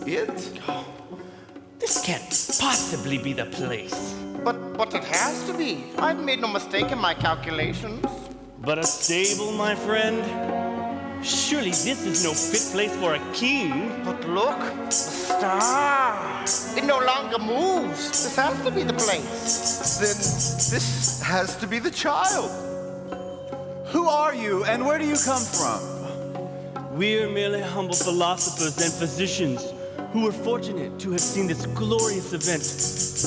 It? This can't possibly be the place. But it has to be. I've made no mistake in my calculations. But a stable, my friend? Surely this is no fit place for a king. But look, the star. It no longer moves. This has to be the place. Then this has to be the child. Who are you and where do you come from? We're merely humble philosophers and physicians who were fortunate to have seen this glorious event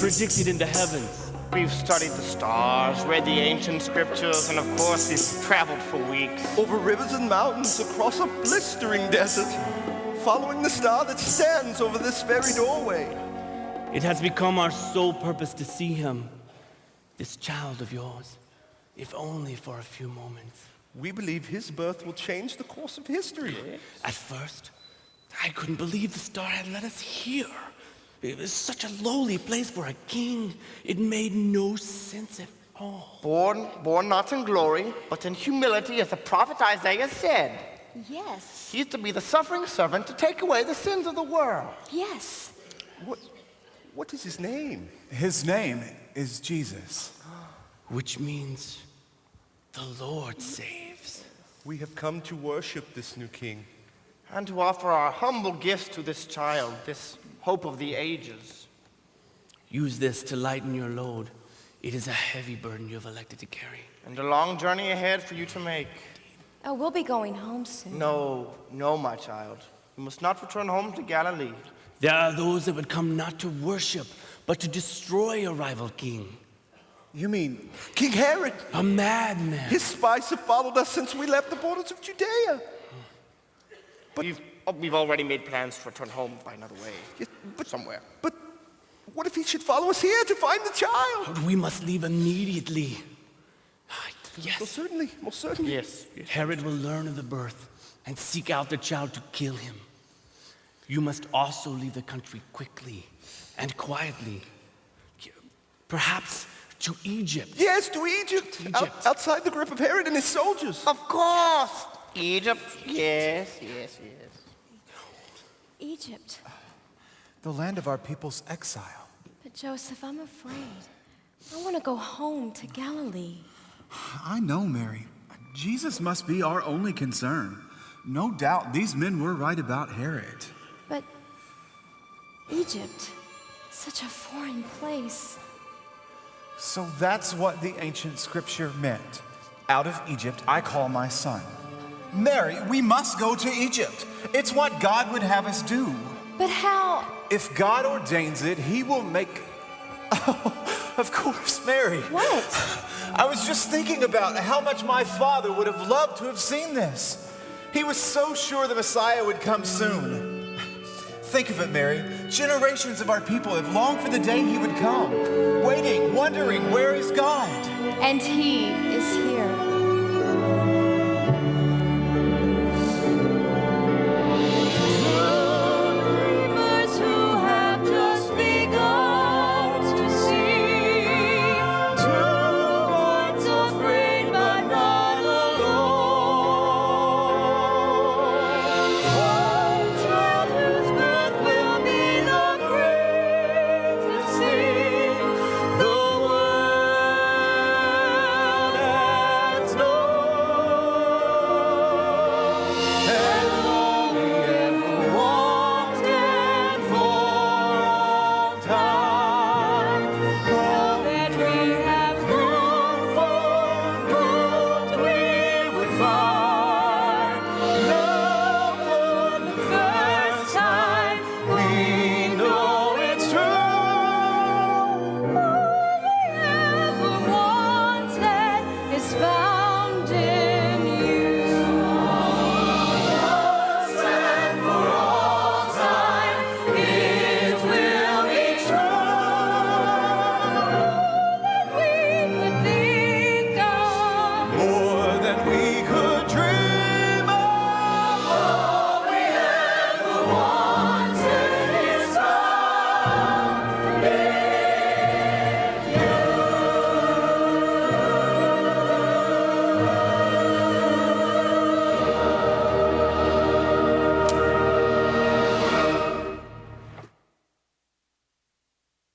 predicted in the heavens. We've studied the stars, read the ancient scriptures, and of course we've traveled for weeks. Over rivers and mountains, across a blistering desert, following the star that stands over this very doorway. It has become our sole purpose to see him, this child of yours, if only for a few moments. We believe his birth will change the course of history. At first, I couldn't believe the star had led us here. It was such a lowly place for a king. It made no sense at all. Born not in glory, but in humility, as the prophet Isaiah said. Yes. He's to be the suffering servant to take away the sins of the world. Yes. What is his name? His name is Jesus. Which means the Lord saves. We have come to worship this new king. And to offer our humble gifts to this child, this hope of the ages. Use this to lighten your load. It is a heavy burden you have elected to carry. And a long journey ahead for you to make. Oh, we'll be going home soon. No, my child. You must not return home to Galilee. There are those that would come not to worship, but to destroy a rival king. You mean King Herod? A madman. His spies have followed us since we left the borders of Judea. But we've already made plans to return home by another way. Yes, somewhere. But what if he should follow us here to find the child? We must leave immediately. Yes. Most certainly. Yes. Herod will learn of the birth and seek out the child to kill him. You must also leave the country quickly and quietly. Perhaps to Egypt. Yes, to Egypt. Outside the grip of Herod and his soldiers. Of course. Egypt. Yes. Egypt. The land of our people's exile. But Joseph, I'm afraid. I want to go home to Galilee. I know, Mary. Jesus must be our only concern. No doubt these men were right about Herod. But Egypt, such a foreign place. So that's what the ancient scripture meant. Out of Egypt I call my son. Mary, we must go to Egypt. It's what God would have us do. But how? If God ordains it, he will make... Oh, of course, Mary. What? I was just thinking about how much my father would have loved to have seen this. He was so sure the Messiah would come soon. Think of it, Mary. Generations of our people have longed for the day he would come, waiting, wondering, where is God? And he is here.